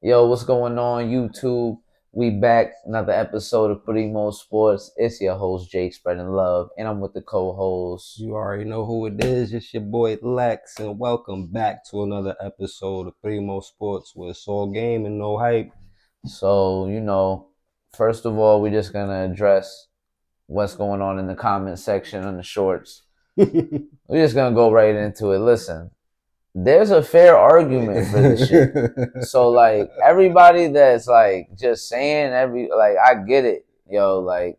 Yo, what's going on, YouTube? We back, another episode of Primo Sports. It's your host, Jake, spreading love, and I'm with the co-host. You already know who it is. It's your boy Lex, and welcome back to another episode of Primo Sports, where it's all game and no hype. So, first of all, we're just gonna address what's going on in the comment section on the shorts. We're just gonna go right into it. Listen, there's a fair argument for this shit. So, like, everybody that's like just saying I get it, yo, like.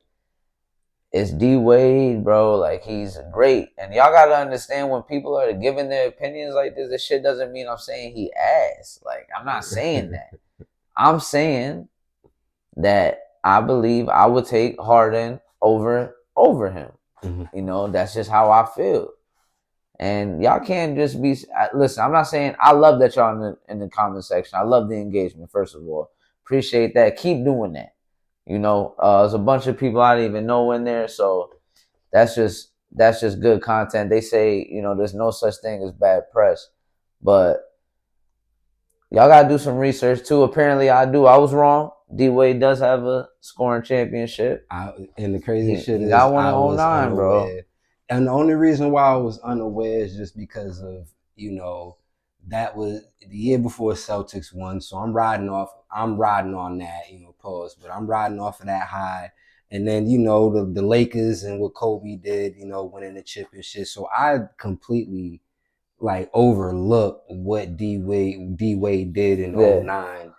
It's D Wade, bro. Like, he's great. And y'all gotta understand, when people are giving their opinions like this shit doesn't mean I'm saying he ass. Like, I'm not saying that. I'm saying that I believe I would take Harden over him. That's just how I feel. And y'all can't just be listen. I'm not saying I love that y'all in the comment section. I love the engagement. First of all, appreciate that. Keep doing that. There's a bunch of people I didn't even know in there, so that's just good content. They say, there's no such thing as bad press, but y'all gotta do some research too. Apparently, I do. I was wrong. D Wade does have a scoring championship. And the crazy shit He is, got one in I was 09, bro. unaware. And the only reason why I was unaware is just because of, that was the year before Celtics won. So I'm riding on that, pause, but I'm riding off of that high. And then, the Lakers and what Kobe did, winning the chip and shit. So I completely like overlooked what D Wade did in Yeah. 09.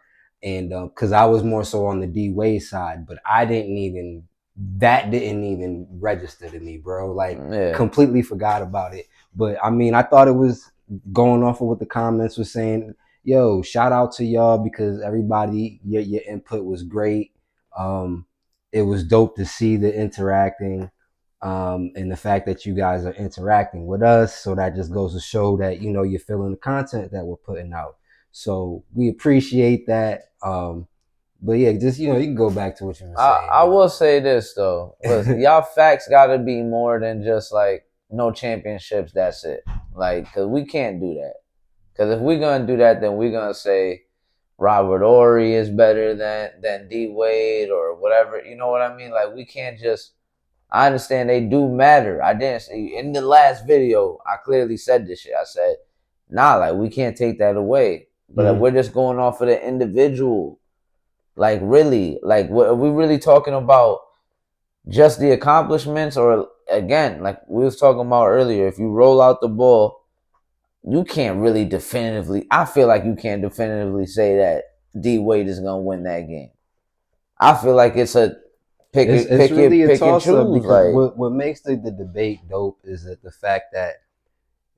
And because I was more so on the D Wade side, but that didn't even register to me, bro. Like, completely forgot about it. But I mean, I thought it was going off of what the comments were saying. Yo, shout out to y'all, because everybody, your input was great. It was dope to see the interacting, and the fact that you guys are interacting with us. So that just goes to show that, you're feeling the content that we're putting out. So we appreciate that. But yeah, just, you can go back to what you were saying. I will say this though. Listen, y'all facts gotta be more than just like no championships, that's it. Like, cause we can't do that. Cause if we're gonna do that, then we're gonna say Robert Ory is better than D Wade or whatever. You know what I mean? Like, we can't just. I understand they do matter. I didn't see in the last video. I clearly said this shit. I said, nah, like, we can't take that away. But we're just going off of the individual. Like, really, like, are we really talking about just the accomplishments, or again, like we was talking about earlier, if you roll out the ball, you can't really definitively. I feel like you can't definitively say that D Wade is gonna win that game. I feel like it's a pick and choose. Because Like, what makes the debate dope is that the fact that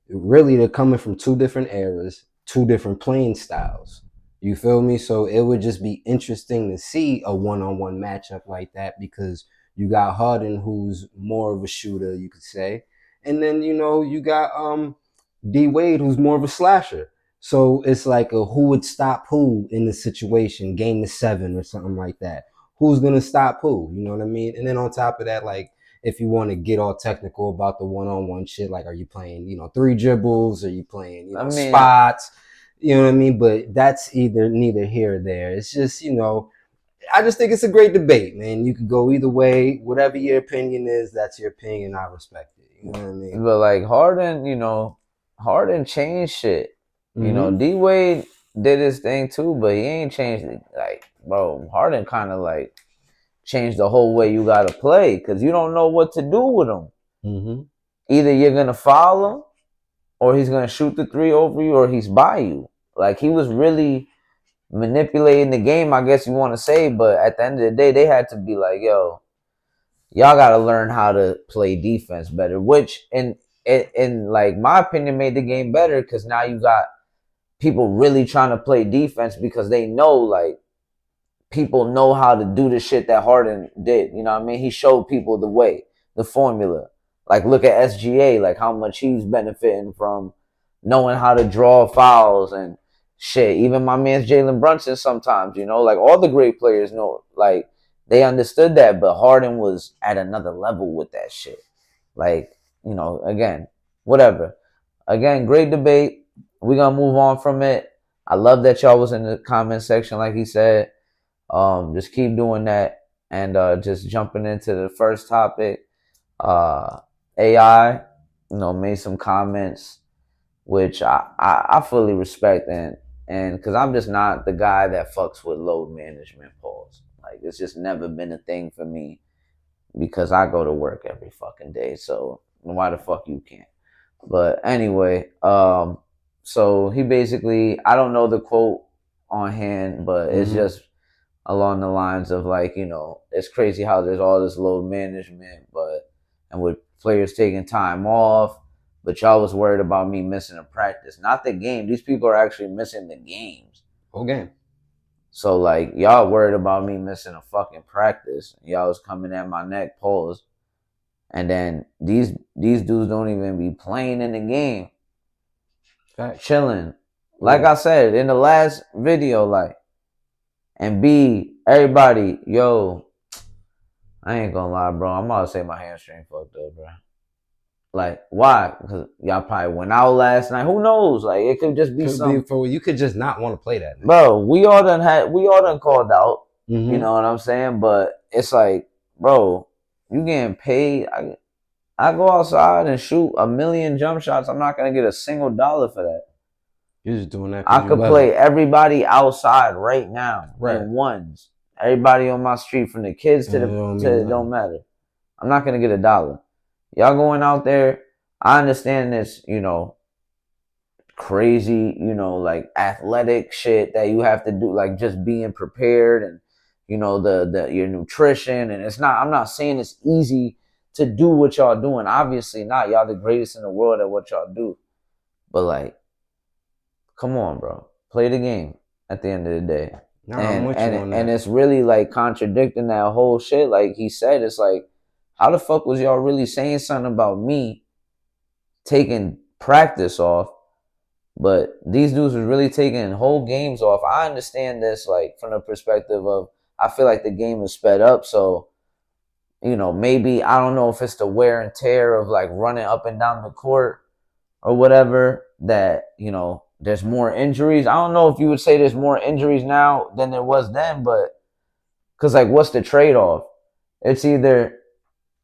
really they're coming from two different eras, two different playing styles. You feel me? So it would just be interesting to see a one-on-one matchup like that, because you got Harden, who's more of a shooter, you could say, and then you got D Wade, who's more of a slasher. So it's like a who would stop who in the situation, game of 7 or something like that. Who's gonna stop who? You know what I mean? And then on top of that, like, if you want to get all technical about the one-on-one shit, like, are you playing, 3 dribbles? Are you playing, spots? You know what I mean? But that's neither here or there. It's just, I just think it's a great debate, man. You could go either way. Whatever your opinion is, that's your opinion. I respect it. You know what I mean? but like Harden changed shit. D Wade did his thing too, but he ain't changed it. Like, bro, Harden kind of like changed the whole way you gotta play, because you don't know what to do with him. Either you're gonna foul him, or he's gonna shoot the 3 over you, or he's by you. Like, he was really manipulating the game, I guess you want to say. But at the end of the day, they had to be like, yo, y'all got to learn how to play defense better, which in like my opinion made the game better, because now you got people really trying to play defense, because they know, like, people know how to do the shit that Harden did. You know what I mean? He showed people the way, the formula. Like, look at SGA, like how much he's benefiting from knowing how to draw fouls and shit. Even my man's Jalen Brunson sometimes, like, all the great players know, like, they understood that, but Harden was at another level with that shit. Like, again, whatever. Again, great debate. We're going to move on from it. I love that y'all was in the comment section, like he said. Just keep doing that, and just jumping into the first topic. Uh, AI, made some comments which I fully respect, and because I'm just not the guy that fucks with load management polls. Like it's just never been a thing for me because I go to work every fucking day. So why the fuck you can't? But anyway, so he basically, I don't know the quote on hand, but it's just along the lines of like, it's crazy how there's all this load management, but and with players taking time off, but y'all was worried about me missing a practice, not the game. These people are actually missing the games. Okay. So like y'all worried about me missing a fucking practice. Y'all was coming at my neck pause. And then these dudes don't even be playing in the game. Fact. Chilling. Like I said in the last video, like, and B, everybody, yo, I ain't gonna lie, bro. I'm about to say my hamstring fucked up, bro. Like, why? Because y'all probably went out last night. Who knows? Like, it could just be something. You could just not want to play that night. Bro, we all done called out. You know what I'm saying? But it's like, bro, you getting paid. I go outside and shoot a million jump shots. I'm not gonna get a single dollar for that. You're just doing that. I could play everybody outside right now in ones. Everybody on my street, from the kids to it don't matter. I'm not gonna get a dollar. Y'all going out there. I understand this, crazy, like athletic shit that you have to do, like just being prepared and the your nutrition, and I'm not saying it's easy to do what y'all doing. Obviously not. Y'all the greatest in the world at what y'all do. But like, come on, bro. Play the game at the end of the day. No, I'm with you on that. And it's really like contradicting that whole shit. Like he said, it's like, how the fuck was y'all really saying something about me taking practice off? But these dudes was really taking whole games off. I understand this, like, from the perspective of, I feel like the game is sped up. So, maybe, I don't know if it's the wear and tear of like running up and down the court or whatever, that, there's more injuries. I don't know if you would say there's more injuries now than there was then, but because like, what's the trade-off? It's either,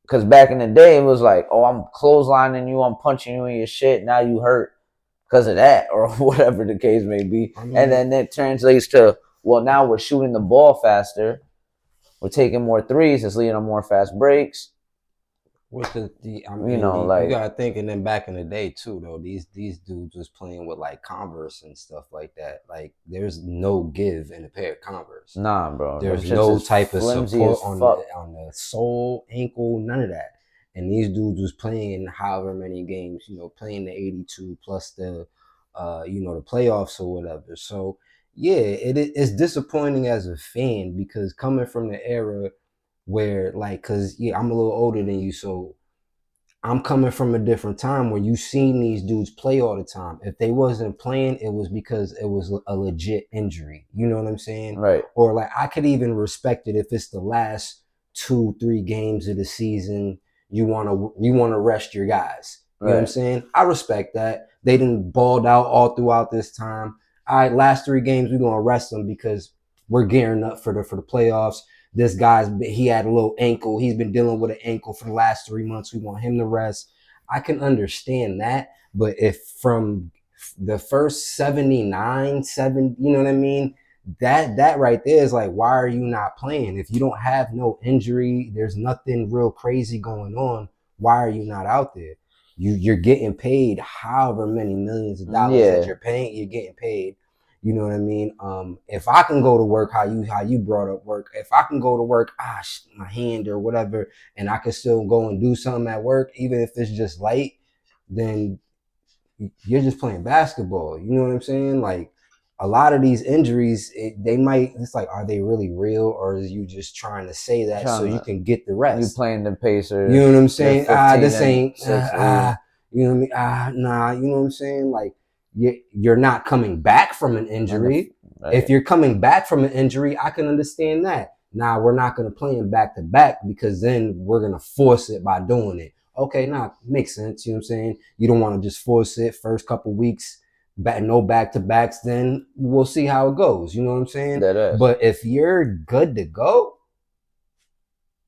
because back in the day, it was like, oh, I'm clotheslining you, I'm punching you in your shit, now you hurt because of that, or whatever the case may be. And then it translates to, well, now we're shooting the ball faster, we're taking more threes, it's leading to more fast breaks. With you gotta think, and then back in the day too, though, these dudes was playing with like Converse and stuff like that. Like, there's no give in a pair of Converse. Nah, bro. There's no type of support on the sole, ankle, none of that. And these dudes was playing however many games, playing the 82 plus the, the playoffs or whatever. So yeah, it's disappointing as a fan, because coming from the era where, like, because I'm a little older than you, so I'm coming from a different time where you seen these dudes play all the time. If they wasn't playing, it was because it was a legit injury. You know what I'm saying? Right. Or like, I could even respect it if it's the last 2-3 games of the season. You wanna rest your guys. You know what I'm saying? I respect that. They didn't balled out all throughout this time. All right, last 3 games we're gonna rest them because we're gearing up for the playoffs. This he had a little ankle. He's been dealing with an ankle for the last 3 months. We want him to rest. I can understand that. But if from the first 79, you know what I mean? That right there is like, why are you not playing? If you don't have no injury, there's nothing real crazy going on, why are you not out there? You're getting paid however many millions of dollars that you're getting paid. You know what I mean? If I can go to work, how you brought up work, if I can go to work, my hand or whatever, and I can still go and do something at work, even if it's just light, then you're just playing basketball. You know what I'm saying? Like, a lot of these injuries, it's like, are they really real, or is you just trying to say that so you can get the rest? You playing the Pacers. You know what I'm saying? This ain't, you know what I mean? Nah, you know what I'm saying? Like, you're not coming back from an injury. If you're coming back from an injury, I can understand that. Nah, we're not going to play him back to back, because then we're going to force it by doing it. Okay, makes sense. You know what I'm saying? You don't want to just force it first couple weeks. no back-to-backs, then we'll see how it goes. You know what I'm saying? That is. But if you're good to go,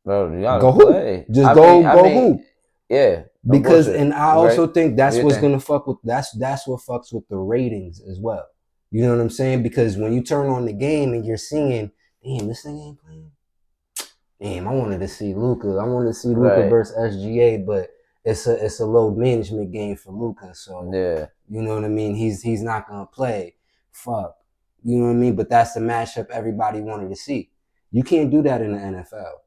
Bro, you gotta go hoop. play. Just I go mean, hoop. yeah, no Because bullshit. and I You right? also think Do that's your what's thing. gonna fuck with that's what fucks with the ratings as well. You know what I'm saying? Because when you turn on the game and you're seeing, damn, this thing ain't playing. Damn, I wanted to see Luca. I wanted to see Luca Right. versus SGA, but it's a load management game for Luca. So Yeah. you know what I mean? He's not gonna play. Fuck. You know what I mean? But that's the matchup everybody wanted to see. You can't do that in the NFL.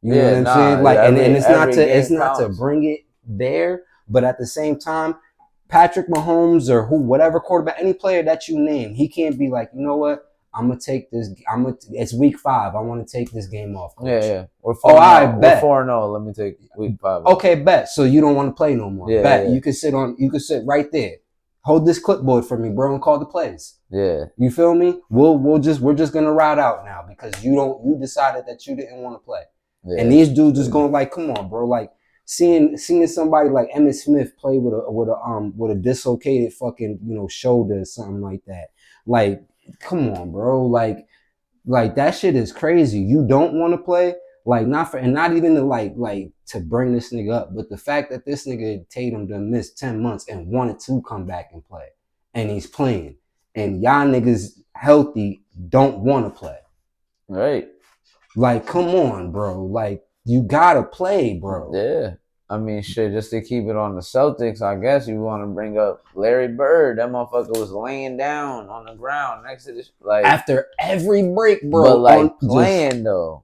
You know what Yeah, I'm nah. saying? Like, and Every it's game not to counts. bring it there, but at the same time, Patrick Mahomes or whatever quarterback, any player that you name, he can't be like, you know what? I'm gonna take this. It's week 5. I want to take this game off, Yeah, coach. yeah. We're Oh, 4-0. I We're bet. 4-0. Let me take week 5 off. Okay, bet. So you don't want to play no more. Yeah, Bet. yeah, You can sit right there. Hold this clipboard for me, bro, and call the plays. yeah. You feel me? We're just gonna ride out now because you decided that you didn't want to play. And Yeah. these dudes is going like, come on, bro. Like seeing somebody like Emmitt Smith play with a dislocated fucking shoulder or something like that. Like, come on, bro. Like that shit is crazy. You don't want to play, like not for, and not even to like to bring this nigga up, but the fact that this nigga Tatum done missed 10 months and wanted to come back and play, and he's playing, and y'all niggas healthy don't want to play. Right. Like, come on, bro. Like you gotta play, bro. Yeah. I mean, shit, just to keep it on the Celtics, I guess you want to bring up Larry Bird. That motherfucker was laying down on the ground next to this, like, After every break, but bro, on like just playing though.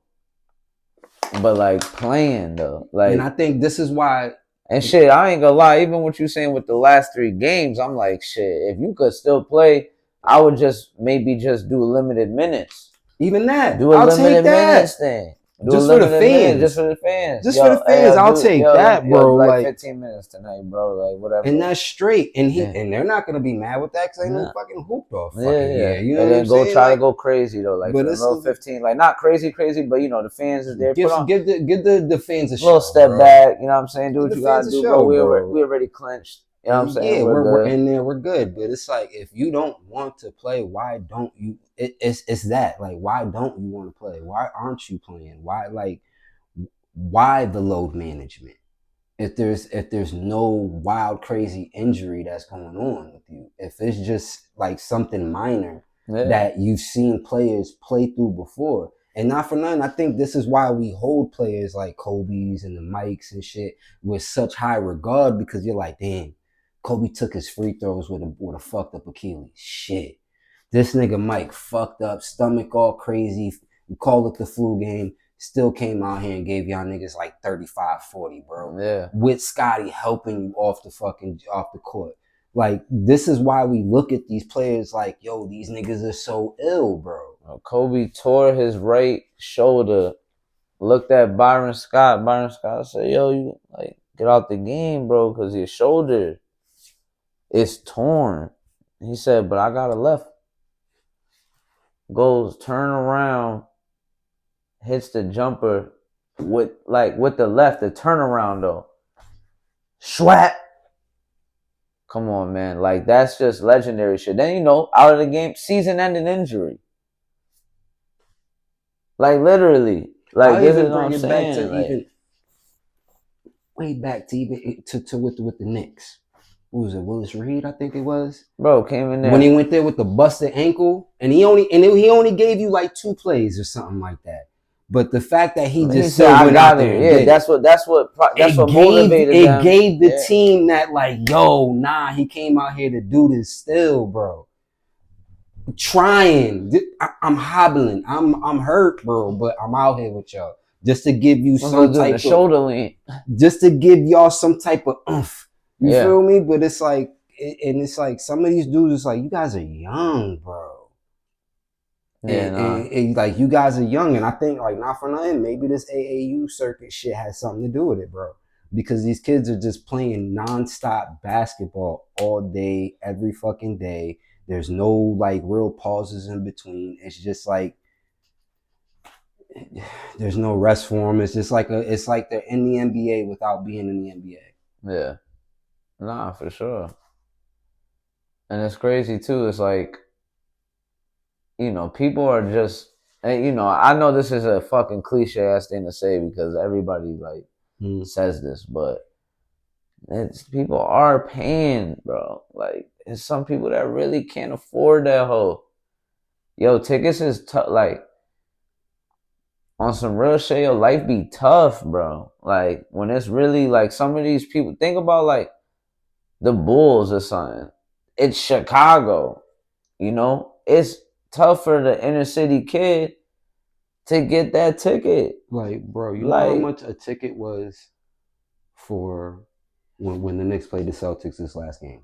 But like playing though. and I Like, think this is why and shit, I ain't gonna lie, even what you saying with the last 3 games, I'm like, shit, if you could still play, I would just maybe just do limited minutes. even that, Do a I'll take limited that minutes thing. Do a just for the limited minute just fans. for the fans. Just for the Yo, hey, fans, I'll take that, bro. like Like, 15 minutes tonight, bro. Like whatever. and that's straight. Yeah. And they're not gonna be mad with that because ain't no Nah. fucking hooped off Yeah, fucking yeah. year. You know And what I'm then go saying? try to Like, go crazy though, like for but the it's little 15, like not crazy, but you know, the fans is there. Put on give the fans a a little show, step bro. back, you know what I'm saying? Do Give what the you fans gotta a do, bro. show, bro. We already clinched. You know what I'm And saying? yeah, We're we're good. in there, we're good. But it's like if you don't want to play, why don't you? It's that like why don't you want to play? Why aren't you playing? Why the load management? If there's no wild crazy injury that's going on with you, if it's just like something minor Yeah. that you've seen players play through before, and not for nothing, I think this is why we hold players like Kobe's and the Mikes and shit with such high regard because you're like, damn, Kobe took his free throws with a fucked up Achilles. Shit, this nigga Mike fucked up, stomach all crazy. We call it the flu game. Still came out here and gave y'all niggas like 35, 40, bro. Yeah. With Scotty helping you off the court. Like, this is why we look at these players like, yo, these niggas are so ill, bro. Kobe tore his right shoulder, looked at Byron Scott. Byron Scott said, yo, you like get out the game, bro, because your shoulder is torn. He said, but I got a left. Goes, turn around, hits the jumper with the left, the turnaround though. Schwat. Come on, man. Like that's just legendary shit. Then you know, out of the game, season-ending injury. Like literally. Like I'll this is even what I'm bring it back saying. to Like, even way back to even to with the Knicks. What was it? Willis Reed, I think it was. bro, came in there. When he went there with the busted ankle, and he only gave you like 2 plays or something like that. But the fact that he just said, still "I went got out him." there and Yeah, did that's what motivated it them. gave the Yeah. team that like, yo, nah, he came out here to do this still, bro. Trying, I'm hobbling, I'm hurt, bro, but I'm out here with y'all just to give you some Doing the type of, shoulder lean. just to give y'all some type of oomph. You Yeah. feel me? But it's like, and it's like some of these dudes, it's like you guys are young, bro. Yeah, nah. And like you guys are young, and I think like not for nothing, maybe this AAU circuit shit has something to do with it, bro. Because these kids are just playing nonstop basketball all day, every fucking day. There's no like real pauses in between. It's just like there's no rest for them. It's just like it's like they're in the NBA without being in the NBA. Yeah. Nah, for sure. And it's crazy too. It's like, people are just, and I know this is a fucking cliche ass thing to say because everybody like says this, but it's people are paying, bro. Like, it's some people that really can't afford that hoe. Yo, tickets is tough. Like, on some real shit, your life be tough, bro. Like, when it's really like some of these people, think about like the Bulls or something. It's Chicago, it's tough for the inner city kid to get that ticket. Like, bro, you know how Like, much a ticket was for when the Knicks played the Celtics this last game?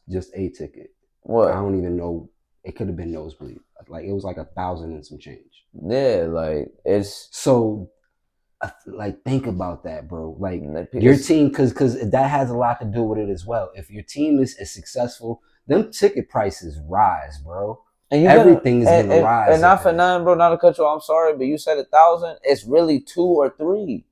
Just a ticket. I what? don't even know. It could have been nosebleed. Like, it was like 1,000 and some change. Yeah, like it's So, like, think about that, bro. Like, like, your team, because that has a lot to do with it as well. If your team is successful, them ticket prices rise, bro. and Everything is gonna rise. And not for nothing, bro. Not to cut you off. I'm sorry, but you said 1,000. It's really 2 or 3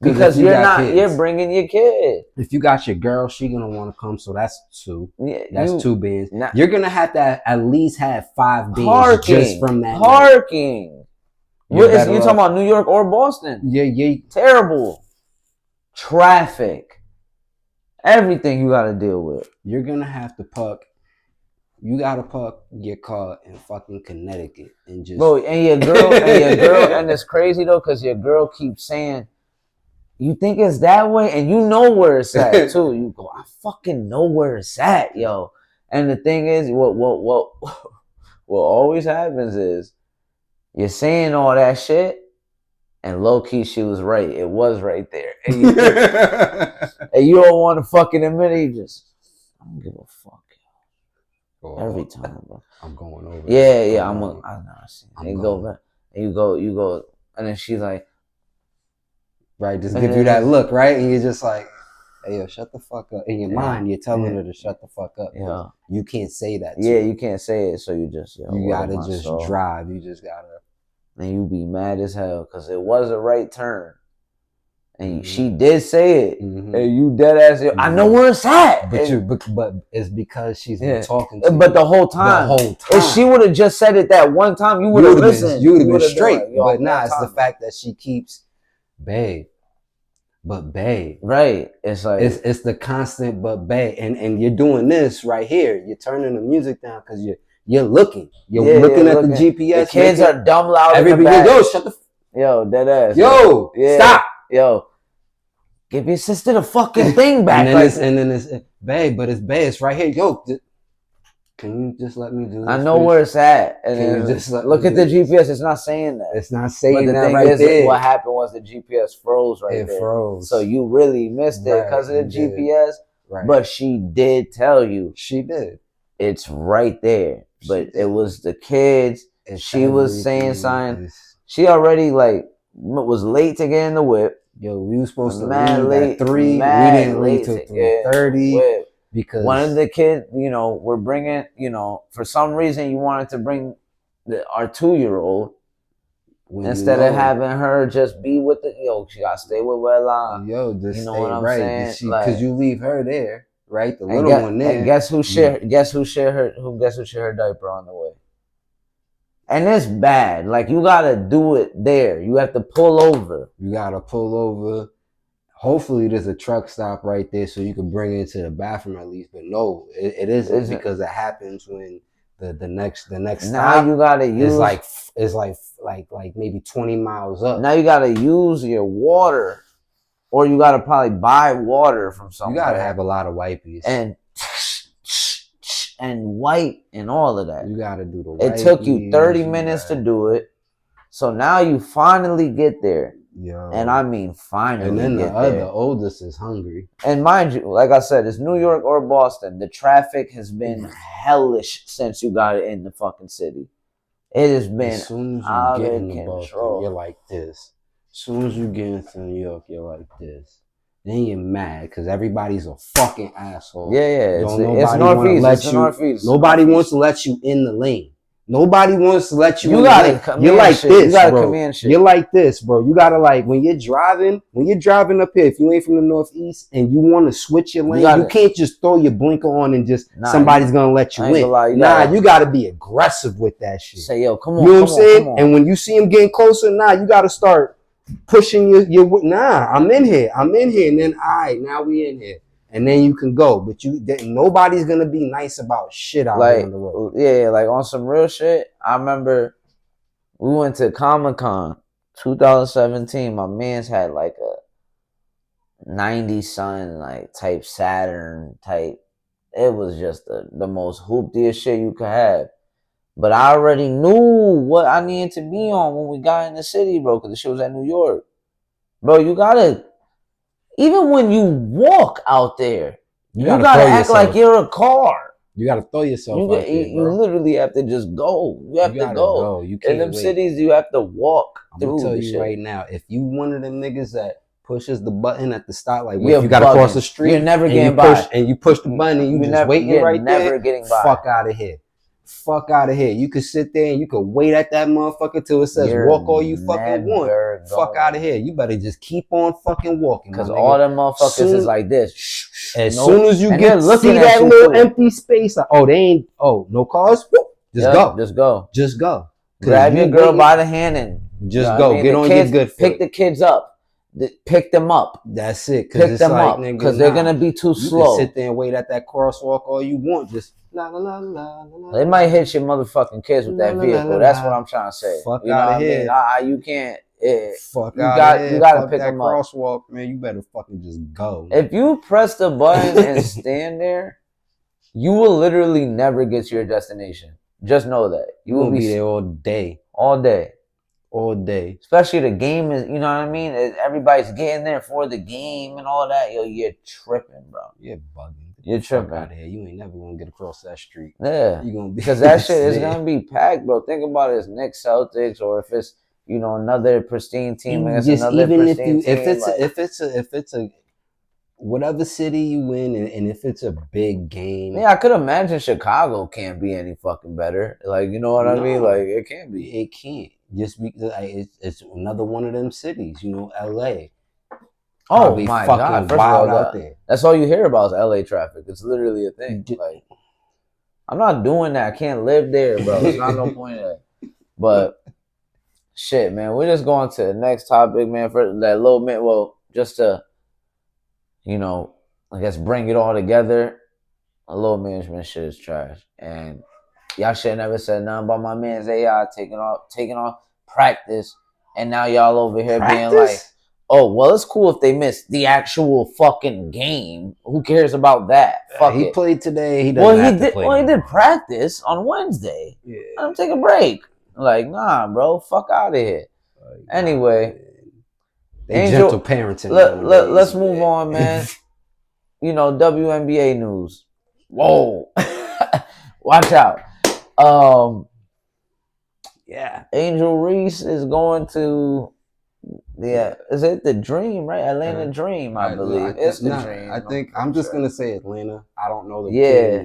because you're bringing your kid. If you got your girl, she gonna want to come, so that's 2. Yeah, that's 2 bands. You're gonna have to at least have 5 bands just from that parking. You talking about New York or Boston? Yeah. Terrible traffic. Everything you gotta deal with. You're gonna have to park. You gotta park your car in fucking Connecticut and just. Bro, and your girl, and it's crazy though, because your girl keeps saying, "You think it's that way," and you know where it's at too. You go, "I fucking know where it's at, yo." And the thing is, what always happens is you're saying all that shit, and low key she was right. It was right there, and you don't want to fucking admit it. You just, I don't give a fuck. Every time, bro. I'm going over. Yeah. I know. I see. And go back. And you go, and then she's like, right, just give you that look, right? And you're just like, hey, yo, shut the fuck up. In your mind, you're telling her to shut the fuck up. Yeah. You can't say that. You can't say it, so you just, you gotta just drive. You just gotta. And you be mad as hell because it was a right turn. And she did say it, and you dead ass. I know where it's at. But it's because she's been talking to you. But the whole time, if she would have just said it that one time, you would have listened. You would have been straight. But nah, it's the fact that she keeps, babe. Right. It's like it's the constant but babe, and you're doing this right here. You're turning the music down because you're looking. You're looking at the GPS. The kids are dumb loud. Everybody, yo, shut the. Yo, dead ass. Yo, stop. Yo. Give your sister the fucking thing back. and then it's babe, but it's babe. It's right here. Yo, can you just let me do this? I know where it's at. And then just look at the GPS. It's not saying that. It's not saying that. But the thing right is, there. What happened was the GPS froze right there. It froze. So you really missed it because of the GPS. Right. But she did tell you. She did. It's right there. But it was the kids. She was saying something. She already was late to get in the whip. Yo, we were supposed to leave at 3. We didn't leave till 3:30 because one of the kids, we're bringing, for some reason you wanted to bring our 2-year-old instead of having her just be with she gotta stay with Wella. Yo, just you know stay what I'm right saying? Because you leave her there, right? The little one there. And guess who shared her diaper on the way? And it's bad. Like, you gotta do it there. You have to pull over. Hopefully there's a truck stop right there so you can bring it to the bathroom at least. But no, it isn't because it happens when the next now stop. You gotta use it's like maybe 20 miles up. Now you gotta use your water, or you gotta probably buy water from somewhere. You gotta have a lot of wipies and wipe and all of that. You gotta do the wipies. It took you 30 minutes to do it. So now you finally get there. Yo. And I mean finally. And then the oldest is hungry. And mind you, like I said, it's New York or Boston. The traffic has been hellish since you got it in the fucking city. It has been as soon as you out get of into control. Boston, you're like this. As soon as you get into New York, you're like this. Then you're mad because everybody's a fucking asshole. Yeah. It's Northeast. Nobody wants to let you in the lane. Nobody wants to let you You in gotta the lane. come You're in like shit. this, You gotta bro. come in shit. You're like this, bro. You gotta like when you're driving up here. If you ain't from the Northeast and you want to switch your lane, you can't just throw your blinker on and just somebody's gonna let you in. You gotta be aggressive with that shit. Say, yo, come on. You know what I'm saying? And when you see him getting closer, you gotta start pushing your. I'm in here, and then all right, now we in here. And then you can go, but nobody's gonna be nice about shit out here on the road. Yeah, like on some real shit. I remember we went to Comic-Con 2017. My man's had like a 90 Sun like type Saturn type. It was just the most hooptiest shit you could have. But I already knew what I needed to be on when we got in the city, bro, because the shit was at New York. Bro, you gotta, even when you walk out there, you gotta act like you're a car. You gotta throw yourself out there, you literally have to just go. You have to go. You can't in them wait. cities, you have to walk I'm through. gonna tell the you shit. right now, if you one of them niggas that pushes the button at the stop, like if you gotta cross the street, you're never getting by, and you push the button, and you just waiting right there. Never getting by. Fuck out of here. Fuck out of here. You could sit there and you could wait at that motherfucker till it says walk all you fucking want. Fuck out of here. You better just keep on fucking walking. Because all them motherfuckers is like this. Soon as you get see that little empty space, like, they ain't, no cars? Just go. Just go. Just go. Grab your girl by the hand and just go. Get on your good foot. Pick the kids up. Pick them up. That's it. Pick them up. Because they're going to be too slow. You can sit there and wait at that crosswalk all you want. Just la la la la la. They might hit your motherfucking kids with that vehicle. That's what I'm trying to say. Fuck out of here. You can't. Fuck out of here. You got to pick them up. Crosswalk, man. You better fucking just go. If you press the button and stand there, you will literally never get to your destination. Just know that. You will be there all day. All day. All day. Especially the game is, you know what I mean? Everybody's getting there for the game and all that. Yo, you're tripping, bro. You're bugging. You're tripping. Out of here. You ain't never gonna get across that street. Yeah. You gonna be because that shit is gonna be packed, bro. Think about it as Knicks, Celtics, or if it's another pristine team against another pristine team. If it's a whatever city you in, and if it's a big game. Yeah, I could imagine Chicago can't be any fucking better. Like, you know what I mean? Like, it can't be. It can't. Just because it's another one of them cities, LA. Oh my God! First wild of all, out there. That's all you hear about is LA traffic. It's literally a thing. Like, I'm not doing that. I can't live there, bro. There's not no point in that. But shit, man, we're just going to the next topic, man. For that little minute, well, just to, I guess bring it all together. A low management shit is trash, and y'all should never said nothing about my man's AI taking off practice, and now y'all over here being like, oh, well, it's cool if they miss the actual fucking game. Who cares about that? Fuck he it. Played today. He doesn't have to play. Well, he did practice on Wednesday. Yeah. Let him take a break. Like, nah, bro. Fuck out of here. Anyway. Angel, gentle parenting. Let's move on, man. WNBA news. Whoa. Watch out. Yeah. Angel Reese is going to... Yeah, is it the Dream, right? Atlanta Dream, I believe. It's the Dream. I think I'm just gonna say Atlanta. I don't know the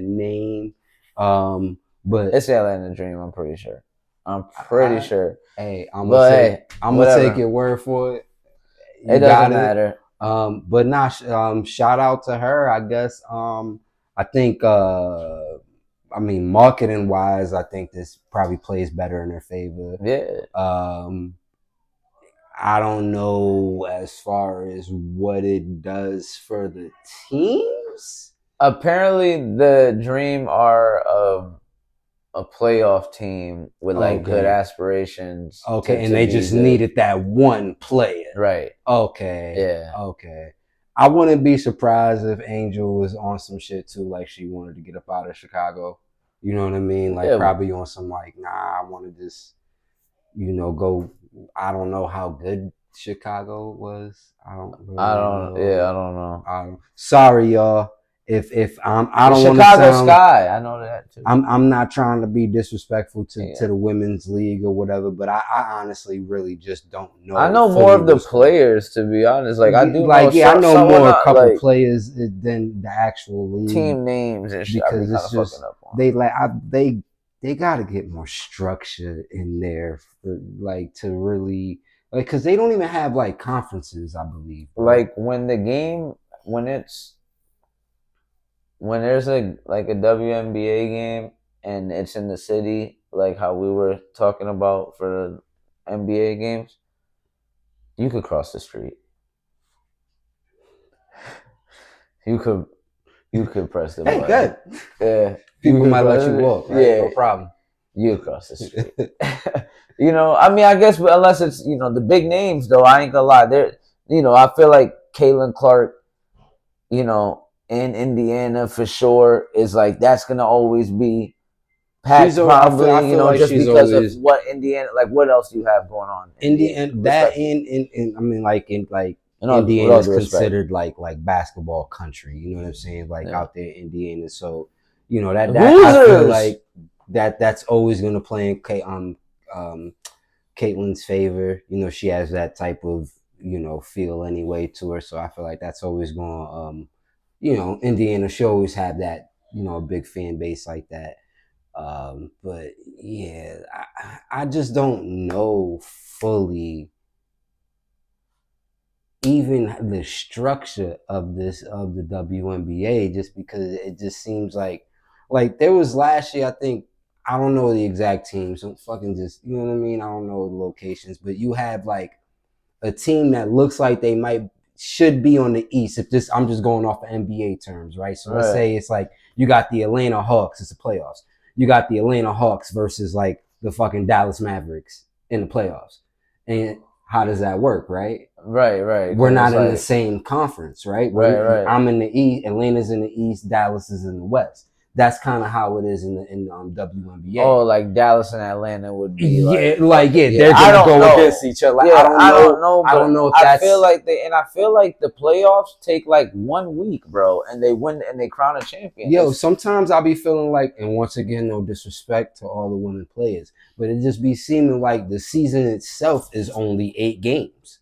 name, but it's the Atlanta Dream. I'm pretty sure. Sure. Hey, I'm gonna take your word for it. It doesn't matter. But shout out to her. I guess. I think. Marketing wise, I think this probably plays better in her favor. Yeah. I don't know as far as what it does for the teams. Apparently, the Dream are a playoff team with good aspirations. Okay, and they just needed that one player. Right. Okay. Yeah. Okay. I wouldn't be surprised if Angel was on some shit too, like she wanted to get up out of Chicago. You know what I mean? Probably on some I want to just, go. I don't know how good Chicago was. I don't know. Sorry, y'all. If I don't want to sound Sky. I know that too. I'm not trying to be disrespectful to the women's league or whatever, but I honestly really just don't know. I know more of the players, to be honest. I do I know more a couple players than the actual league team names and shit. because it's just they they got to get more structure in there for, like, to really, like, because they don't even have like conferences, I believe, bro. Like when the game, when it's when there's a like a WNBA game and it's in the city, like how we were talking about for the NBA games, you could cross the street. You could you could press the Hey, button. good. Yeah, you People could might let press you it. walk, right? Yeah, No problem. you cross the street. I mean, I guess unless it's the big names though, I ain't gonna lie. I feel like Caitlin Clark, in Indiana for sure is like that's gonna always be She's packed I probably, feel like just she's because of always what Indiana, like what else do you have going on in Indiana, Indian that respectfully? in I mean, like, in like With Indiana all is due respect. considered like basketball country. You know what I'm saying? Like Yeah. out there in Indiana. So, that I feel Losers! like that's always gonna play in um Caitlin's favor. She has that type of feel anyway to her. So I feel like that's always going Indiana should always have that, a big fan base like that. But yeah, I just don't know fully even the structure of the WNBA, just because it just seems like there was last year, I think. I don't know the exact teams. So fucking just, you know what I mean? I don't know the locations, but you have like a team that looks like they should be on the East. If this, I'm just going off of NBA terms, right? So let's Right. say it's like you got the Atlanta Hawks. It's the playoffs. You got the Atlanta Hawks versus like the fucking Dallas Mavericks in the playoffs. And how does that work, right? Right, We're because it's not in the like, same conference, right? right. I'm in the East, Atlanta's in the East, Dallas is in the West. That's kind of how it is in WNBA. Oh, like Dallas and Atlanta would be Yeah, like like, fucking, yeah, yeah. they're I gonna don't go against know. each other. Like, Yeah, I don't know, I don't but know if I feel that's like the playoffs take like 1 week, bro, and they win and they crown a champion. yo. It's Sometimes I'll be feeling like, and once again, no disrespect to all the women players, but it just be seeming like the season itself is only 8 games.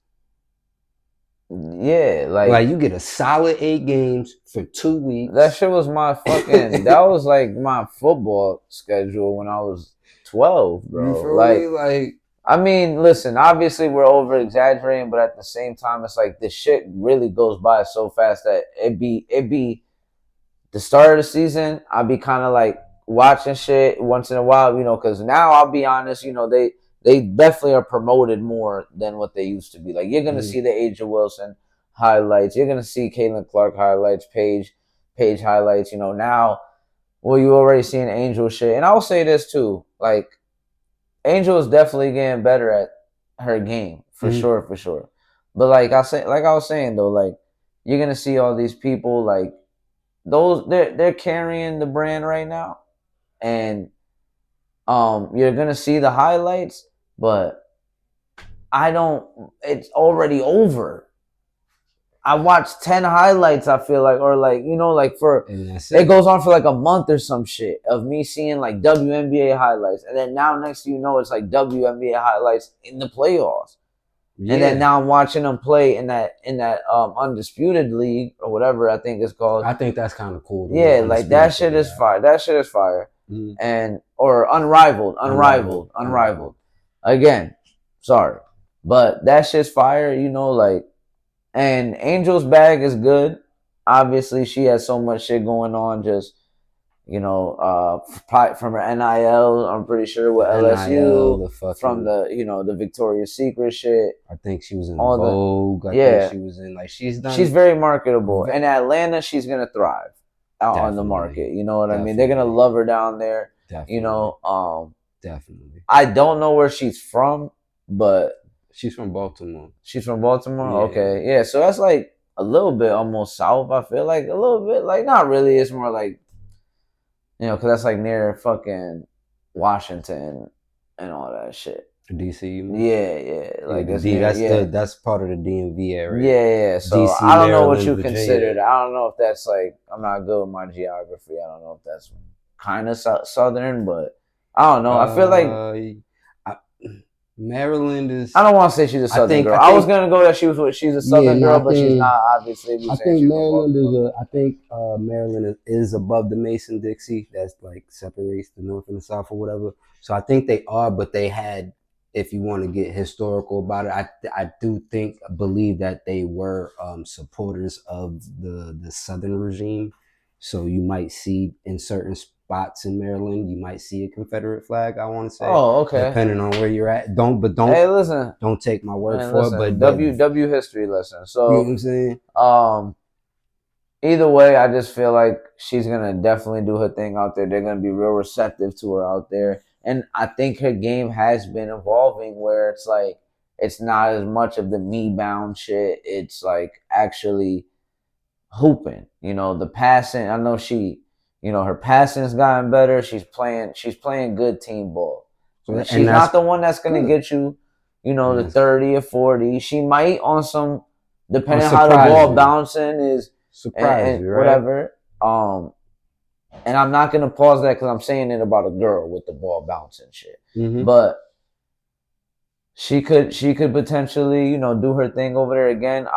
yeah, Like, like you get a solid 8 games for 2 weeks. that shit was my fucking that was like my football schedule when I was 12, You bro. feel me? Like, Like, I mean, listen, obviously we're over exaggerating, but at the same time it's like this shit really goes by so fast that it be the start of the season, I'll be kind of like watching shit once in a while, because now I'll be honest, they definitely are promoted more than what they used to be. Like you're gonna mm, see the Asia Wilson highlights, you're gonna see Caitlin Clark highlights, Paige highlights. Now, well, you already seen Angel shit, and I'll say this too, like Angel is definitely getting better at her game for mm, sure, for sure. But like I was saying though, like you're gonna see all these people like those they're carrying the brand right now, and you're gonna see the highlights, but I don't. It's already over. I watched 10 highlights. I feel like, or like like for and that's it it. goes on for like a month or some shit of me seeing like WNBA highlights, and then now next it's like WNBA highlights in the playoffs. And then Yeah, now I'm watching them play in that undisputed league or whatever I think it's called. I think that's kind of cool, the little Yeah, like that undisputed shit shit they is have. fire. That shit is fire. Mm. And or unrivaled, Unrivaled, unrivaled, unrivaled. unrivaled. Again, sorry. But that shit's fire, like, and Angel's bag is good. Obviously, she has so much shit going on just from her NIL, I'm pretty sure with The NIL, LSU, the from fucking. the Victoria's Secret shit, I think she was in all the Vogue. I think yeah, she was in, like, she's done. very marketable. Ve- In Atlanta, she's gonna thrive out on the definitely, market. You know what I mean? They're gonna definitely, love her down there. You definitely, know, um, definitely. I don't know where she's from, but She's from Baltimore. she's from Baltimore. Yeah, Okay, yeah. So that's like a little bit almost south. I feel like a little bit, like not really. It's more like because that's like near fucking Washington and all that shit. DC. You mean? Yeah, Yeah, like the it's D. near. Yeah, That's part of the DMV area. yeah. So DC, I don't know what Maryland, you Virginia. considered. I don't know if that's like I'm not good with my geography. I don't know if that's kind of southern, but I don't know. I feel like Uh, I, Maryland is. I don't want to say she's a Southern girl. I was gonna go that she's a Yeah, Southern no, girl, but she's not. Obviously, we I saying think she's from Maryland is Baltimore. a. I think Maryland is above the Mason Dixie. That's like separates the North and the South or whatever. So I think they are, but they had. If you want to get historical about it, I do believe that they were supporters of the Southern regime. So you might see in certain spots in Maryland, you might see a Confederate flag. I want to say, Oh, okay. depending on where you're at. Hey, listen, Don't take my word man, for it, listen. but W history lesson. you know what So, I'm saying? um, either way, I just feel like she's gonna definitely do her thing out there. They're gonna be real receptive to her out there, and I think her game has been evolving where it's like it's not as much of the me bound shit. It's like actually hooping. You know, the passing. I know her passing's gotten better. She's playing good team ball. So, and She's that's not the one that's gonna good. get you, the Yes. 30 or 40. She might on some, Or depending on how the surprise ball you. bouncing is Surprise and you, right? whatever. And I'm not gonna pause that because I'm saying it about a girl with the ball bouncing shit. Mm-hmm. But she could potentially do her thing over there again.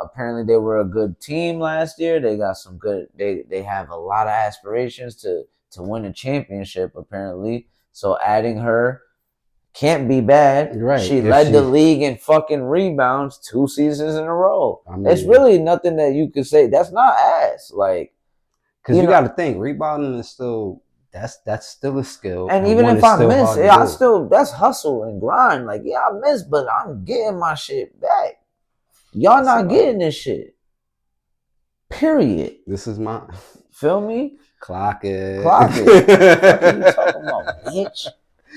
Apparently they were a good team last year. They got some good. They have a lot of aspirations to win a championship apparently. So adding her can't be bad. Right. She led the league in fucking rebounds 2 seasons in a row. I mean, it's really nothing that you could say. That's not ass. Like, because you got to think rebounding is still that's still a skill. And even if I miss, that's hustle and grind. Like, yeah, I miss, but I'm getting my shit back. Y'all not getting this shit. Period. This is my feel me. Clock it. What are you talking about, bitch?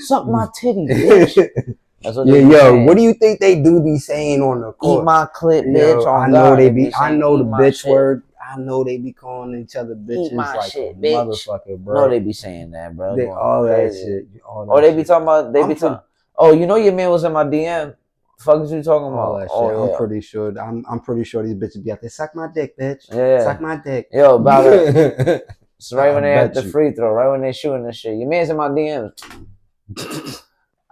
Suck my titty, bitch. That's what what do you think they do be saying on the court? Eat my clip, bitch. I know they be. I know the bitch word. I know they be calling each other bitches like shit, a motherfucker, bro. No, they be saying that, bro. They all that shit. Or they be talking about. They be talking. Oh, your man was in my DM. Fuck is you talking about? That shit. Oh, yeah. I'm pretty sure these bitches be out there. Suck my dick, bitch. Yeah. Suck my dick. Yo, about it. It's right when they at the free throw, right when they shooting this shit. Your man's in my DMs.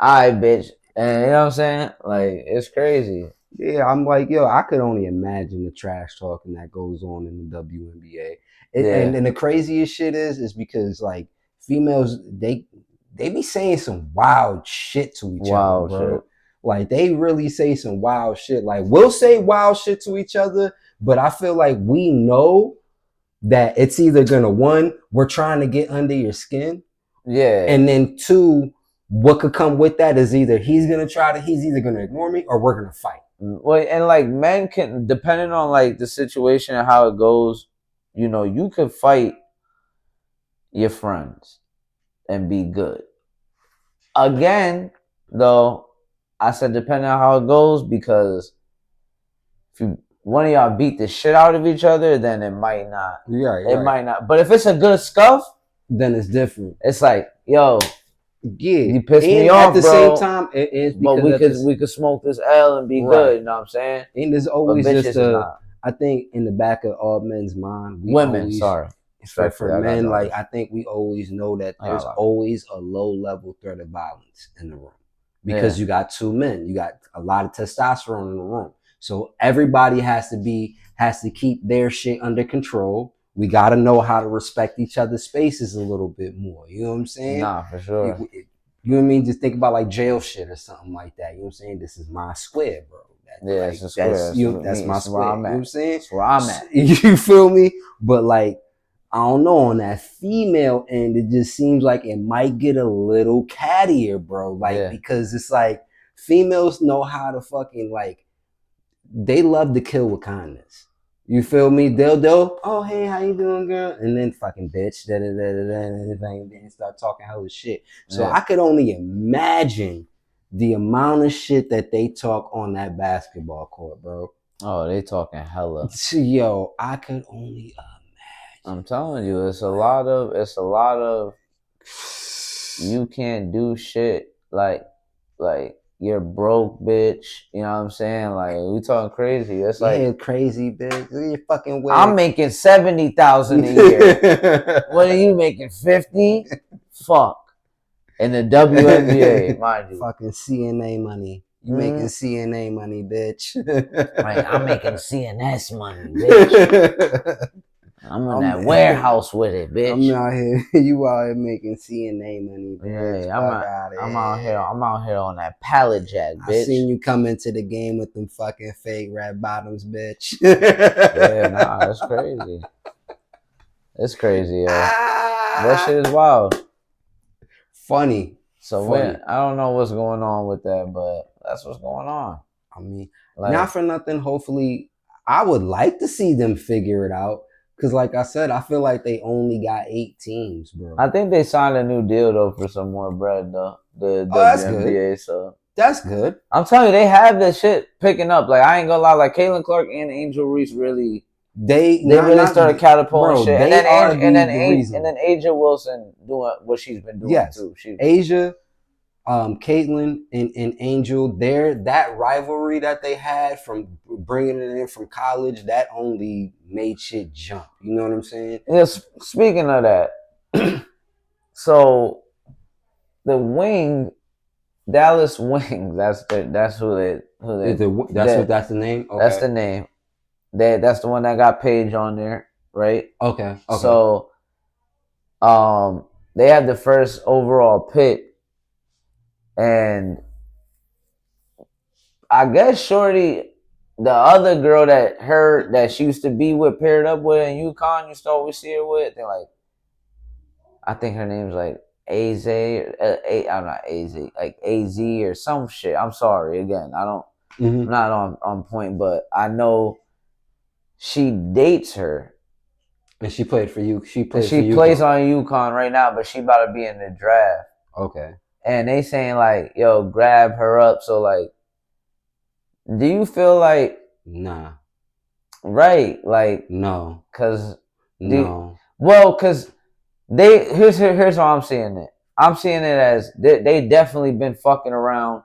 Alright, bitch. And you know what I'm saying? Like, it's crazy. Yeah, I'm like, I could only imagine the trash talking that goes on in the WNBA. And the craziest shit is because like females, they be saying some wild shit to each other, bro. Shit. Like they really say some wild shit. Like we'll say wild shit to each other, but I feel like we know that it's either gonna, one, we're trying to get under your skin. Yeah. And then two, what could come with that is either he's either gonna ignore me or we're gonna fight. Well, and like men can, depending on like the situation and how it goes, you could fight your friends and be good. Again, though, I said depending on how it goes, because if one of y'all beat the shit out of each other, then it might not. Yeah, it might not. But if it's a good scuff, then it's different. It's like, yo, yeah, you pissed me off, at the same time, it is. But we could smoke this L and be good. You know what I'm saying? And there's always just I think in the back of all men's mind, for men, like I think we always know that there's always a low level threat of violence in the room because you got two men, you got a lot of testosterone in the room, so everybody has to keep their shit under control. We got to know how to respect each other's spaces a little bit more. You know what I'm saying? Nah, for sure. You know what I mean? Just think about like jail shit or something like that. You know what I'm saying? This is my square, bro. It's a square. That's my square. You know what I'm saying? That's where I'm at. You feel me? But like, I don't know, on that female end, it just seems like it might get a little cattier, bro. Like, because it's like females know how to fucking like, they love to kill with kindness. You feel me? They'll oh hey, how you doing, girl? And then fucking bitch, and start talking hella shit. So I could only imagine the amount of shit that they talk on that basketball court, bro. Oh, they talking hella. Yo, I could only imagine. I'm telling you, it's a lot of you can't do shit like you're broke, bitch. You know what I'm saying? Like, we talking crazy. It's like crazy, bitch. You're fucking weird. I'm making 70,000 a year. What are you making? 50? Fuck. in the WNBA, mind you. Fucking CNA money. You making CNA money, bitch. Right, I'm making CNS money, bitch. I'm in that warehouse with it, bitch. I'm out here. You out here making CNA money, bitch. Yeah, I'm out here. I'm out here on that pallet jack, bitch. I seen you come into the game with them fucking fake red bottoms, bitch. Yeah, nah, that's crazy. It's crazy, yo. That shit is wild. Funny. So I don't know what's going on with that, but that's what's going on. I mean, like, not for nothing. Hopefully, I would like to see them figure it out. Because, like I said, I feel like they only got 8 teams, bro. I think they signed a new deal, though, for some more bread, though. The that's WNBA, good. so. That's good. I'm telling you, they have this shit picking up. Like, I ain't gonna lie, like, Caitlin Clark and Angel Reese really... They really started catapulting shit. And then Asia Wilson doing what she's been doing, too. Asia... Caitlin and Angel, that rivalry that they had from bringing it in from college, that only made shit jump. You know what I'm saying? Yeah. Speaking of that, so the wing, Dallas Wings. That's who they. That's the name. Okay. That's the name. That's the one that got Paige on there, right? Okay. So, they had the first overall pick. And I guess Shorty, the other girl that she used to be with, paired up with in UConn, used to always see her with. They're like, I think her name's like AZ, I'm not AZ, like AZ or some shit. I'm sorry again. I'm not on point, but I know she dates her. And she played for you. She plays on UConn right now, but she about to be in the draft. Okay. And they saying like, yo, grab her up. So like, do you feel like nah? Right, like no, cause no. Cause here's how I'm seeing it. I'm seeing it as they definitely been fucking around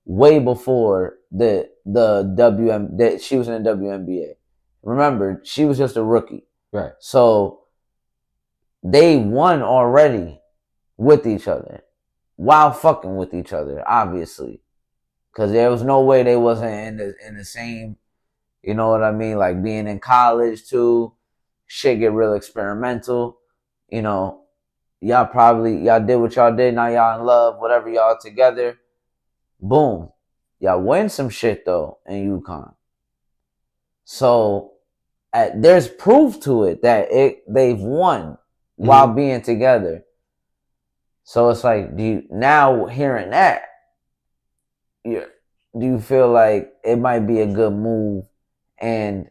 way before the WM that she was in the WNBA. Remember, she was just a rookie, right? So they won already with each other while fucking with each other, obviously. Because there was no way they wasn't in the same, you know what I mean? Like being in college too, shit get real experimental. You know, y'all did what y'all did. Now y'all in love, whatever y'all together. Boom, y'all win some shit though in UConn. So there's proof to it that they've won while being together. So it's like, now hearing that? Do you feel like it might be a good move, and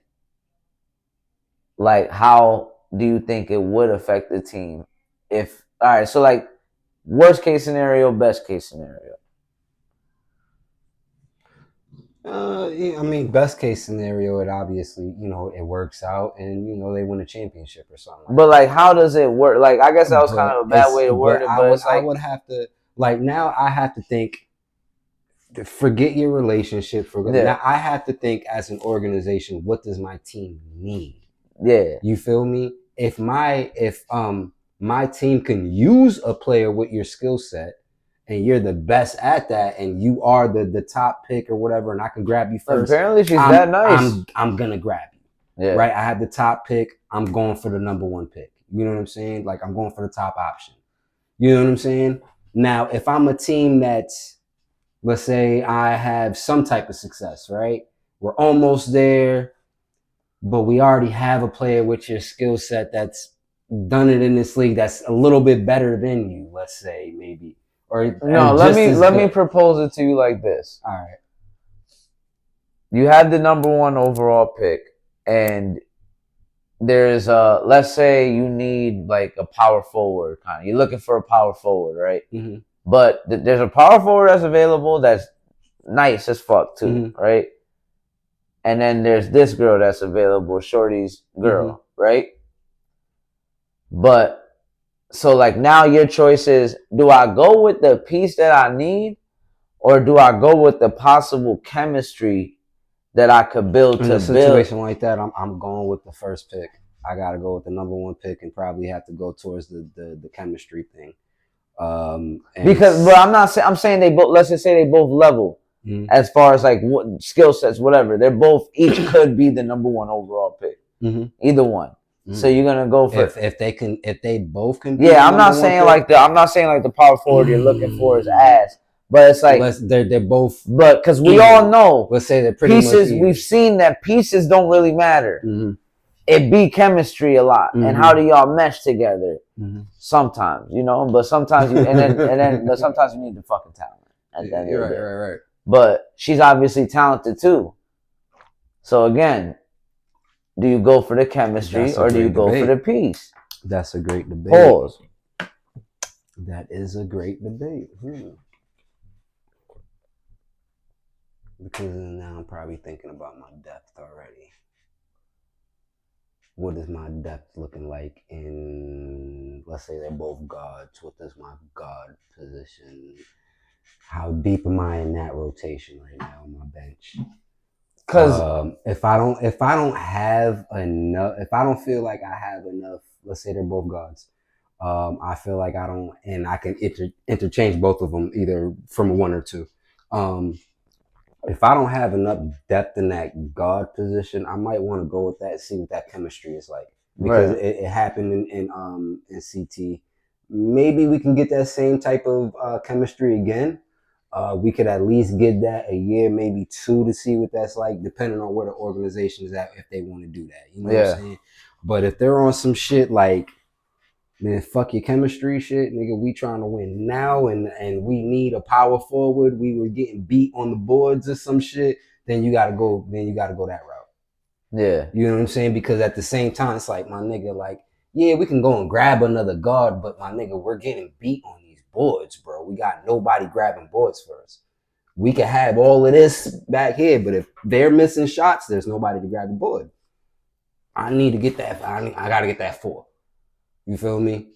like how do you think it would affect the team if all right, so like worst case scenario, best case scenario? I mean, best case scenario, it obviously, it works out and, they win a championship or something. But like, how does it work? Like, I guess that was kind of a bad way to word it, but I would have to, like, now I have to think, forget your relationship. Now I have to think as an organization, what does my team need? Yeah. You feel me? If my team can use a player with your skill set, and you're the best at that, and you are the top pick or whatever, and I can grab you first. Apparently she's that nice. I'm gonna grab you. Yeah. Right? I have the top pick. I'm going for the number 1 pick. You know what I'm saying? Like, I'm going for the top option. You know what I'm saying? Now, if I'm a team that's, let's say I have some type of success, right? We're almost there, but we already have a player with your skill set that's done it in this league that's a little bit better than you, let's say, maybe. Or no, let me propose it to you like this. All right. You had the number 1 overall pick, and there's let's say you need like a power forward kind of. You're looking for a power forward, right? Mm-hmm. But there's a power forward that's available that's nice as fuck too, right? And then there's this girl that's available, Shorty's girl, right? But so like now your choice is, do I go with the piece that I need, or do I go with the possible chemistry that I could build in a situation like that? I'm going with the first pick. I gotta go with the number 1 pick and probably have to go towards the chemistry thing. Because, but I'm not saying, I'm saying they both. Let's just say they both level mm-hmm. as far as like what skill sets, whatever. They're both each could be the number one overall pick. Mm-hmm. Either one. Mm-hmm. So you're gonna go for if they both can. Be yeah, I'm not saying like the power forward you're looking for is ass, but it's like they're both. But because we all know, let's say they're pretty pieces. much We've seen that pieces don't really matter. Mm-hmm. It be chemistry a lot, mm-hmm. and how do y'all mesh together? Mm-hmm. Sometimes, you know, but sometimes you but sometimes you need the fucking talent. At the end of the day. Right. But she's obviously talented too. So again, do you go for the chemistry or do you go for the piece? That's a great debate. Pause. That is a great debate. Because now I'm probably thinking about my depth already. What is my depth looking like in, let's say they're both gods. What is my god position? How deep am I in that rotation right now on my bench? Because if I don't have enough, if I don't feel like I have enough, let's say they're both gods. I feel like I don't, and I can interchange both of them either from one or two. If I don't have enough depth in that God position, I might want to go with that, see what that chemistry is like. Because it happened in CT. Maybe we can get that same type of chemistry again. We could at least get that a year, maybe two, to see what that's like, depending on where the organization is at, if they want to do that. You know what I'm saying? But if they're on some shit like, man, fuck your chemistry shit, nigga. We trying to win now, and we need a power forward. We were getting beat on the boards or some shit. Then you gotta go. Then you gotta go that route. Yeah, you know what I'm saying? Because at the same time, it's like, my nigga, like, yeah, we can go and grab another guard, but my nigga, we're getting beat on these boards, bro. We got nobody grabbing boards for us. We can have all of this back here, but if they're missing shots, there's nobody to grab the board. I need to get that. I gotta get that 4. You feel me?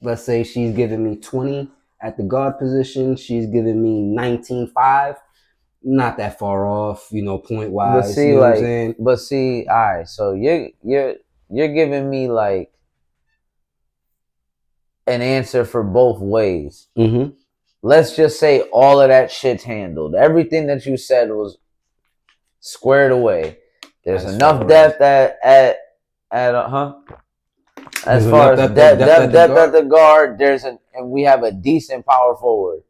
Let's say she's giving me 20 at the guard position, she's giving me 19.5. Not that far off, you know, point wise. But see, you know like, what I'm saying? But see, all right. So you're giving me like an answer for both ways. Mm-hmm. Let's just say all of that shit's handled. Everything that you said was squared away. There's enough depth at As far as depth at the guard, and we have a decent power forward.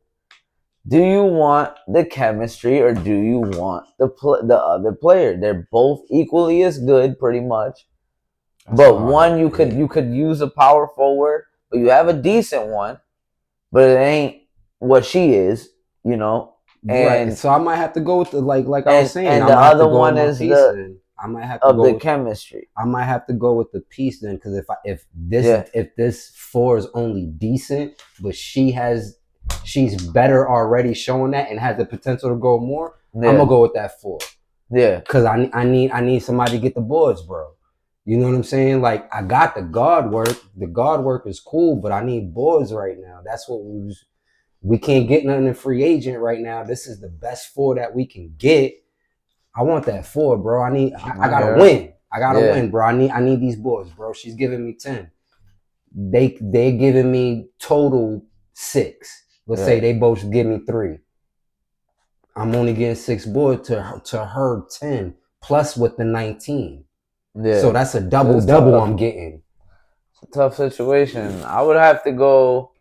Do you want the chemistry or do you want the other player? They're both equally as good, pretty much. But one you could use a power forward, but you have a decent one, but it ain't what she is, you know. And right. So I might have to go with the like I was saying. And the other one is I might have to go the chemistry. I might have to go with the piece then, because if this 4 is only decent, but she's better already, showing that, and has the potential to go more, I'm gonna go with that 4. Yeah, because I need somebody to get the boards, bro. You know what I'm saying? Like, I got the guard work. The guard work is cool, but I need boards right now. That's what we can't get nothing in free agent right now. This is the best 4 that we can get. I want that 4, bro. I gotta win. I gotta win, bro. I need these boards, bro. She's giving me 10. They're giving me total 6. Let's say they both give me 3. I'm only getting 6 boards to her 10, plus with the 19. Yeah. So that's a double I'm getting. It's a tough situation. I would have to go.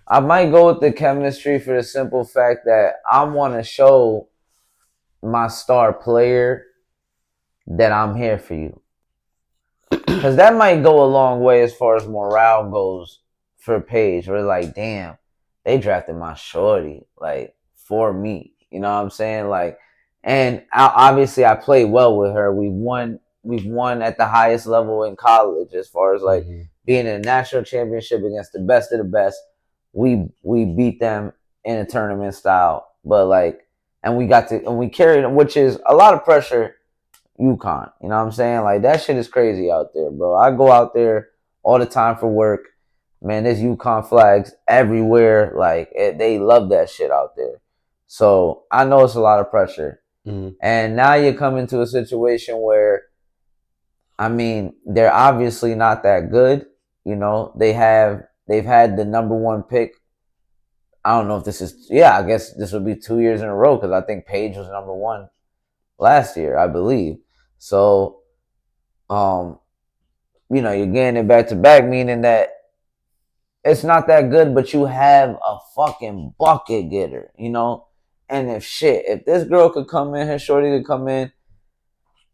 I might go with the chemistry for the simple fact that I want to show my star player that I'm here for you. Because that might go a long way as far as morale goes for Paige. We're like, damn, they drafted my shorty, like, for me. You know what I'm saying? Like, and obviously I played well with her. We've won at the highest level in college as far as like being in a national championship against the best of the best. We beat them in a tournament style, but like, and we carried them, which is a lot of pressure. UConn, you know what I'm saying? Like, that shit is crazy out there, bro. I go out there all the time for work. Man, there's UConn flags everywhere. Like, they love that shit out there. So I know it's a lot of pressure. Mm-hmm. And now you come into a situation where, I mean, they're obviously not that good. You know, they have they've had the number one pick. I don't know if this is, yeah, I guess this would be 2 years in a row because I think Paige was number one last year, I believe. So, you're getting it back to back, meaning that it's not that good, but you have a fucking bucket getter, And if this girl could come in, his shorty could come in,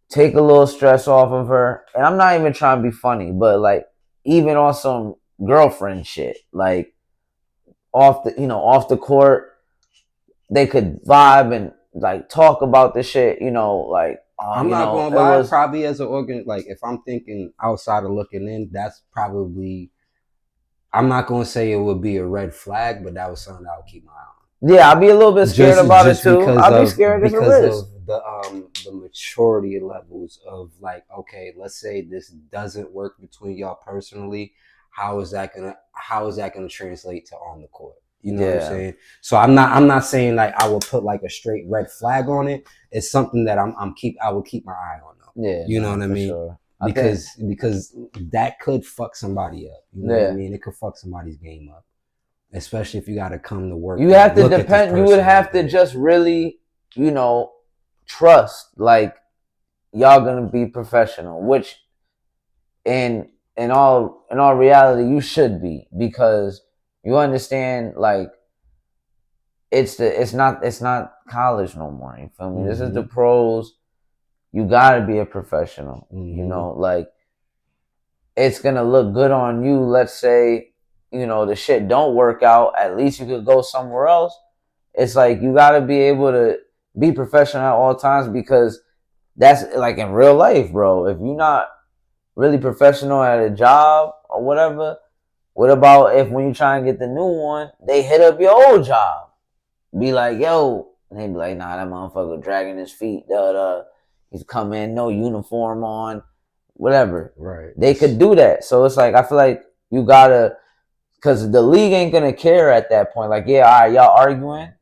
take a little stress off of her, and I'm not even trying to be funny, but like even on some girlfriend shit, like off the court, they could vibe and like talk about the shit, like I'm not gonna it lie, was probably as an organ, like if I'm thinking outside of looking in, that's probably, I'm not gonna say it would be a red flag, but that was something I would keep my eye on. yeah, I'd be a little bit scared about it too. I'd be scared if it is. Of the maturity levels of like, okay, let's say this doesn't work between y'all personally. How is that gonna translate to on the court? You know what I'm saying? So I'm not saying like I will put like a straight red flag on it. It's something that I will keep my eye on though. Yeah, you know what I mean? Sure. Because that could fuck somebody up. You know what I mean? It could fuck somebody's game up. Especially if you got to come to work. You have to depend. You would have to just really, trust like y'all gonna be professional, which in all reality you should be, because you understand like it's not college no more. You feel me? Mm-hmm. This is the pros. You gotta be a professional. Mm-hmm. Like it's gonna look good on you. Let's say the shit don't work out. At least you could go somewhere else. It's like you gotta be able to be professional at all times, because that's like in real life, bro. If you're not really professional at a job or whatever, what about if when you try and get the new one, they hit up your old job? Be like, yo, and they be like, nah, that motherfucker dragging his feet, he's come in, no uniform on, whatever. Right. They could do that. So it's like, I feel like you gotta, because the league ain't gonna care at that point. Like, yeah, all right, y'all arguing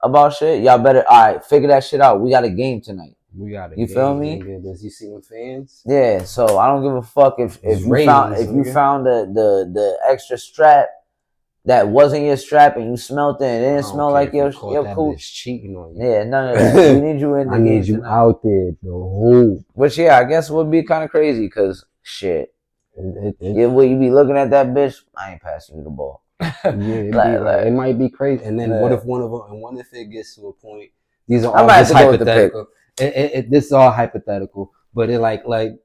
about shit, y'all better, all right, figure that shit out. We got a game tonight. We got a you game, feel me? Does you see them fans? Yeah, so I don't give a fuck if you found the extra strap that wasn't your strap and you smelled it and it didn't smell like your cooch. Cheating on you. Yeah, none of that. We need you in the game. I need you tonight. Out there the whole. Which I guess would be kind of crazy, because shit. When you be looking at that bitch, I ain't passing you the ball. It might be crazy. And then what if one of them, and what if it gets to a point? These are all just hypothetical. This is all hypothetical, but it like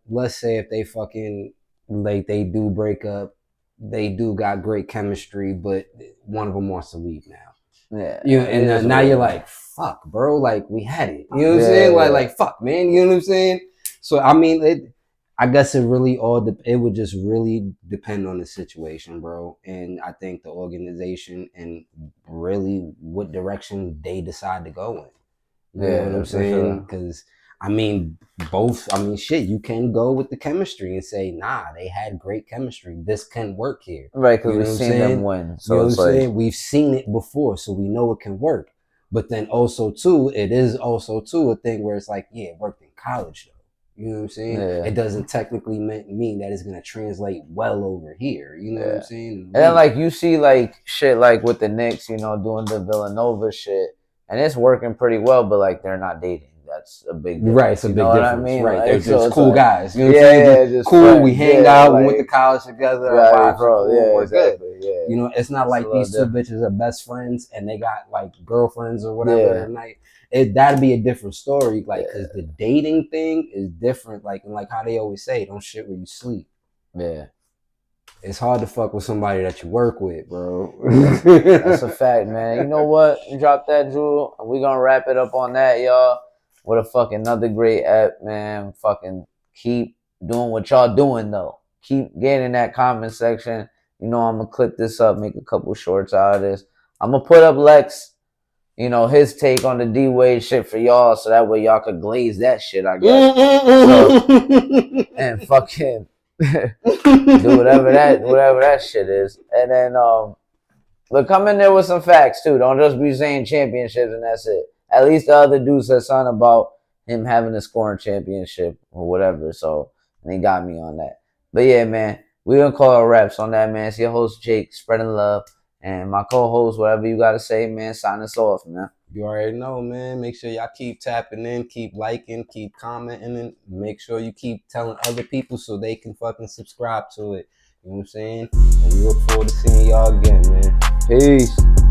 let's say if they fucking like they do break up, they do got great chemistry, but one of them wants to leave now. Yeah, and now you're like, fuck, bro, like we had it. You know what I'm saying? Like fuck, man. You know what I'm saying? So I mean, I guess it really it would just really depend on the situation, bro. And I think the organization and really what direction they decide to go in. You know what I'm saying? Because shit, you can go with the chemistry and say, nah, they had great chemistry. This can work here. Right, because we've seen them win. So you know what I'm saying? We've seen it before, so we know it can work. But then also, too, it is also, too, a thing where it's like, yeah, it worked in college, though. You know what I'm saying? Yeah. It doesn't technically mean that it's going to translate well over here. You know what I'm saying? And then, like, you see, like, shit like with the Knicks, doing the Villanova shit. And it's working pretty well, but like they're not dating. That's a big difference. Right, it's a big difference. I mean? Right, like, they're just cool guys. You know what I'm saying? Just cool. Friends. We hang out. We went to college together. Right, bro. Cool. We're good. Yeah. It's not like these two bitches are best friends and they got like girlfriends or whatever at night. That'd be a different story. Like, because the dating thing is different. Like, and like how they always say, don't shit where you sleep. Yeah. It's hard to fuck with somebody that you work with, bro. That's a fact, man. You know what? Drop that jewel, and we're gonna wrap it up on that, y'all. What a fucking another great app, man. Fucking keep doing what y'all doing, though. Keep getting in that comment section. I'm gonna clip this up, make a couple shorts out of this. I'm gonna put up Lex, his take on the D-Wade shit for y'all, so that way y'all could glaze that shit, I guess. And fucking do whatever that shit is. And then but come in there with some facts too. Don't just be saying championships and that's it. At least the other dude said something about him having a scoring championship or whatever. So and he got me on that. But yeah, man, We gonna call it wraps on that, man. It's your host Jake, spreading love, and my co-host, whatever you gotta say, man. Sign us off, man. You already know, man. Make sure y'all keep tapping in, keep liking, keep commenting, and make sure you keep telling other people so they can fucking subscribe to it. You know what I'm saying? And we look forward to seeing y'all again, man. Peace.